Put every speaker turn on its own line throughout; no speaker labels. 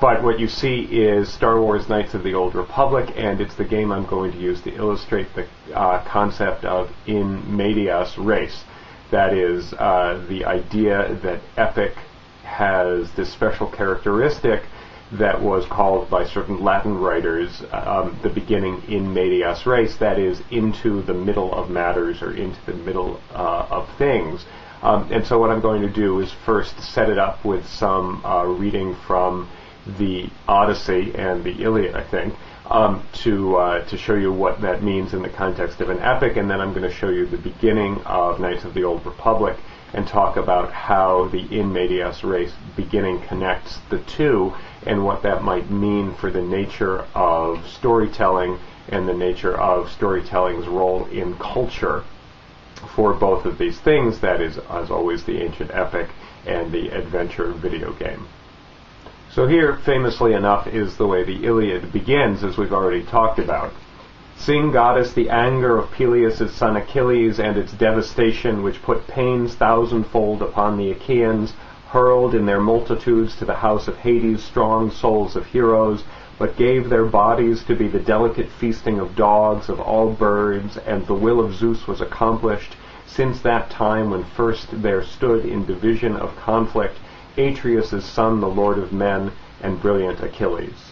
But what you see is Star Wars Knights of the Old Republic, and it's the game I'm going to use to illustrate the concept of in medias res. That is, the idea that epic has this special characteristic that was called by certain Latin writers the beginning in medias res, that is, into the middle of matters or into the middle of things. And so what I'm going to do is first set it up with some reading from the Odyssey and the Iliad, I think, to show you what that means in the context of an epic, and then I'm going to show you the beginning of Knights of the Old Republic and talk about how the in medias res beginning connects the two and what that might mean for the nature of storytelling and the nature of storytelling's role in culture for both of these things, that is, as always, the ancient epic and the adventure video game. So here, famously enough, is the way the Iliad begins, as we've already talked about. Sing, goddess, the anger of Peleus' son Achilles and its devastation, which put pains thousandfold upon the Achaeans, hurled in their multitudes to the house of Hades strong souls of heroes, but gave their bodies to be the delicate feasting of dogs, of all birds, and the will of Zeus was accomplished, since that time when first there stood in division of conflict Atreus' son, the lord of men, and brilliant Achilles.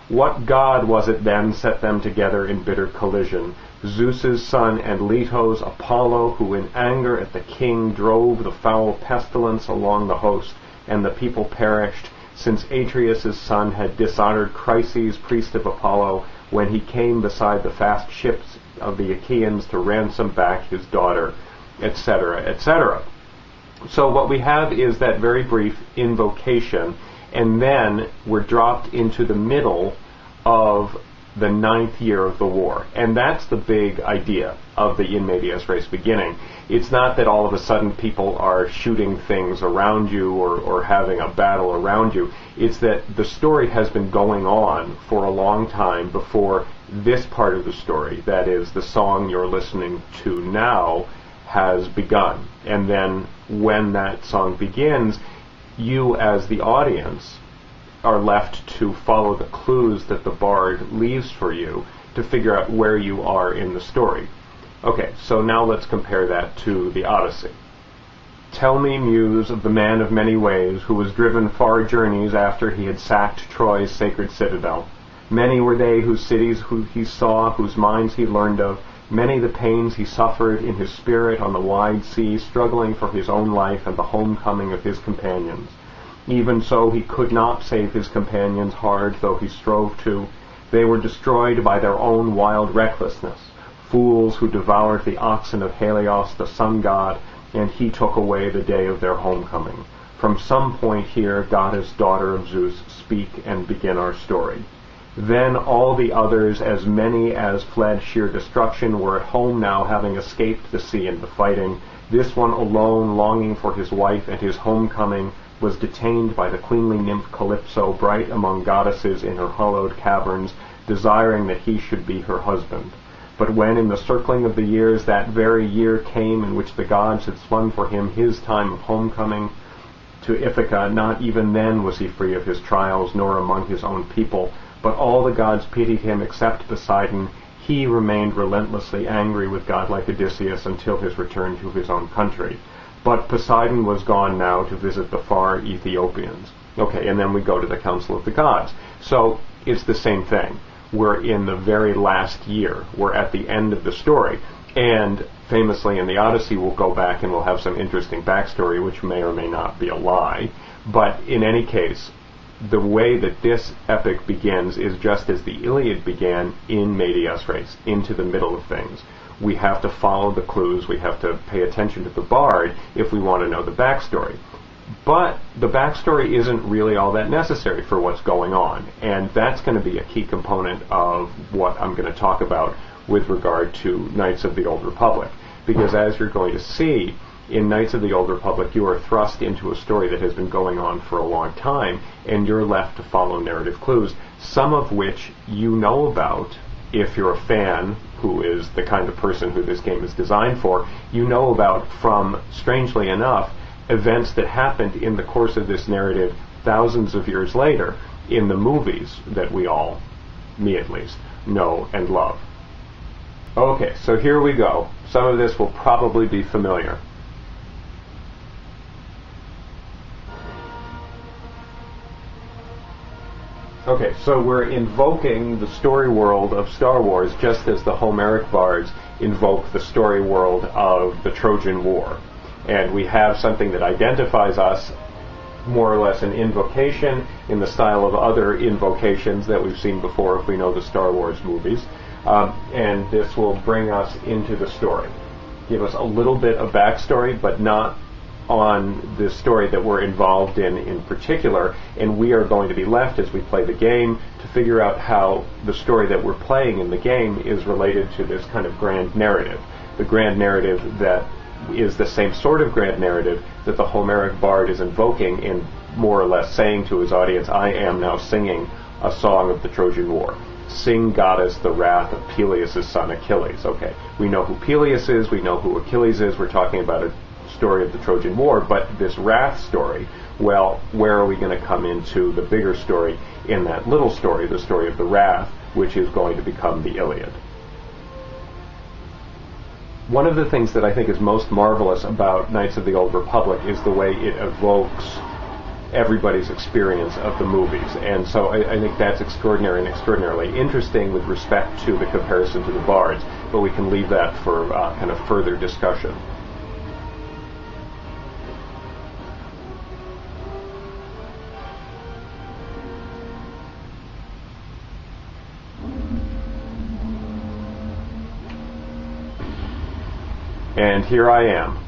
What god was it then set them together in bitter collision? Zeus' son and Leto's Apollo, who in anger at the king drove the foul pestilence along the host, and the people perished, since Atreus' son had dishonored Chryses, priest of Apollo, when he came beside the fast ships of the Achaeans to ransom back his daughter, etc., etc. So what we have is that very brief invocation, and then we're dropped into the middle of the 9th year of the war. And that's the big idea of the in medias res beginning. It's not that all of a sudden people are shooting things around you or having a battle around you. It's that the story has been going on for a long time before this part of the story, that is, the song you're listening to now, has begun. And then when that song begins, you as the audience are left to follow the clues that the bard leaves for you to figure out where you are in the story. Okay, so now let's compare that to the Odyssey. Tell me, muse, of the man of many ways, who was driven far journeys after he had sacked Troy's sacred citadel. Many were they whose cities he saw, whose minds he learned of, many the pains he suffered in his spirit on the wide sea, struggling for his own life and the homecoming of his companions. Even so he could not save his companions, hard though he strove to. They were destroyed by their own wild recklessness, fools who devoured the oxen of Helios, the sun god, and he took away the day of their homecoming. From some point here, goddess, daughter of Zeus, speak and begin our story. Then all the others, as many as fled sheer destruction, were at home now, having escaped the sea and the fighting. This one alone, longing for his wife and his homecoming, was detained by the queenly nymph Calypso, bright among goddesses in her hollowed caverns, desiring that he should be her husband. But when in the circling of the years that very year came in which the gods had swung for him his time of homecoming to Ithaca, not even then was he free of his trials, nor among his own people, but all the gods pitied him except Poseidon. He remained relentlessly angry with godlike Odysseus until his return to his own country. But Poseidon was gone now to visit the far Ethiopians. Okay, and then we go to the Council of the Gods. So it's the same thing. We're in the very last year. We're at the end of the story. And famously in the Odyssey, we'll go back and we'll have some interesting backstory, which may or may not be a lie. But in any case, the way that this epic begins is just as the Iliad began, in medias res, into the middle of things. We have to follow the clues, we have to pay attention to the bard if we want to know the backstory. But the backstory isn't really all that necessary for what's going on, and that's going to be a key component of what I'm going to talk about with regard to Knights of the Old Republic. Because as you're going to see, in Knights of the Old Republic, you are thrust into a story that has been going on for a long time, and you're left to follow narrative clues, some of which you know about. If you're a fan, who is the kind of person who this game is designed for, you know about from, strangely enough, events that happened in the course of this narrative thousands of years later. in the movies that we all, me at least, know and love. Okay, so here we go. Some of this will probably be familiar. Okay, so we're invoking the story world of Star Wars just as the Homeric bards invoke the story world of the Trojan War. And we have something that identifies us, more or less an invocation in the style of other invocations that we've seen before if we know the Star Wars movies. And this will bring us into the story. Give us a little bit of backstory, but not on the story that we're involved in particular, and we are going to be left as we play the game to figure out how the story that we're playing in the game is related to this kind of grand narrative. The grand narrative that is the same sort of grand narrative that the Homeric bard is invoking in more or less saying to his audience, I am now singing a song of the Trojan War. Sing, goddess, the wrath of Peleus' son Achilles. Okay, we know who Peleus is, we know who Achilles is, we're talking about a story of the Trojan War, but this wrath story, well, where are we going to come into the bigger story in that little story, the story of the wrath, which is going to become the Iliad? One of the things that I think is most marvelous about Knights of the Old Republic is the way it evokes everybody's experience of the movies. And so I think that's extraordinary and extraordinarily interesting with respect to the comparison to the bards, but we can leave that for kind of further discussion. And here I am.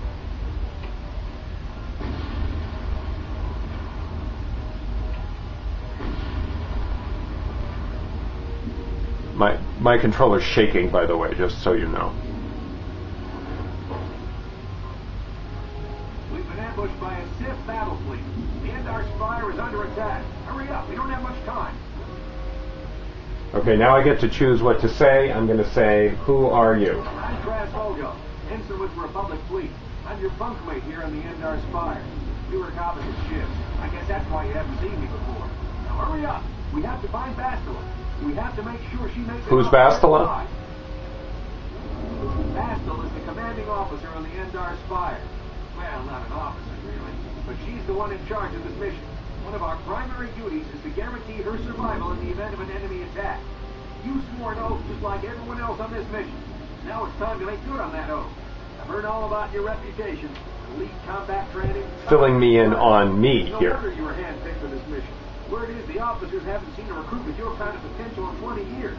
My controller's shaking, by the way, just so you know.
We've been ambushed by a Sith battle fleet. The Endar Spire is under attack. Hurry up, we don't have much time.
Okay, now I get to choose what to say. I'm going to say, who are you?
I'm Kras Volgo, ensign with the Republic fleet. I'm your bunkmate here on the Endar Spire. We were opposite ships. I guess that's why you haven't seen me before. Now hurry up. We have to find Bastila. We have to make sure she makes it.
Who's Bastila?
Bastila is the commanding officer on the Endar Spire. Well, not an officer, really. But she's the one in charge of this mission. One of our primary duties is to guarantee her survival in the event of an enemy attack. You swore an oath just like everyone else on this mission. Now it's time to make good on that oath. I've heard all about your reputation, elite combat training.
Filling me in on me here.
No wonder you were handpicked for this mission. Word is the officers haven't seen a recruit with your kind of potential in 20 years.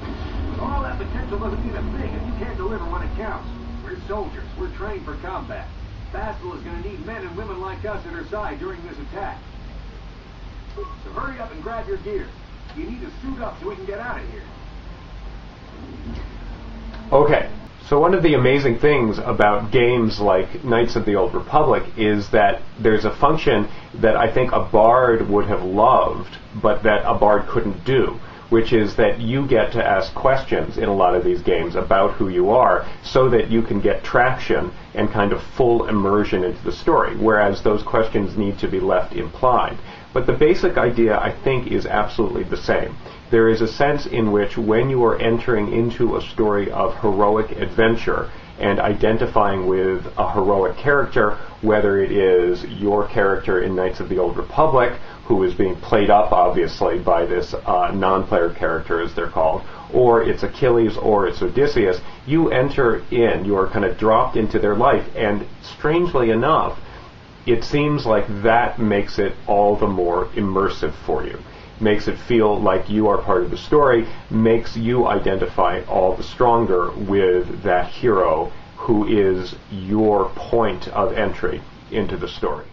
All that potential doesn't mean a thing if you can't deliver when it counts. We're soldiers. We're trained for combat. Bastila is going to need men and women like us at her side during this attack. So hurry up and grab your gear. You need to suit up so we can get out of here.
Okay, so one of the amazing things about games like Knights of the Old Republic is that there's a function that I think a bard would have loved, but that a bard couldn't do, which is that you get to ask questions in a lot of these games about who you are so that you can get traction and kind of full immersion into the story, whereas those questions need to be left implied. But the basic idea, I think, is absolutely the same. There is a sense in which when you are entering into a story of heroic adventure and identifying with a heroic character, whether it is your character in Knights of the Old Republic, who is being played up, obviously, by this non-player character, as they're called, or it's Achilles or it's Odysseus, you enter in, you are kind of dropped into their life, and strangely enough, it seems like that makes it all the more immersive for you. Makes it feel like you are part of the story, makes you identify all the stronger with that hero who is your point of entry into the story.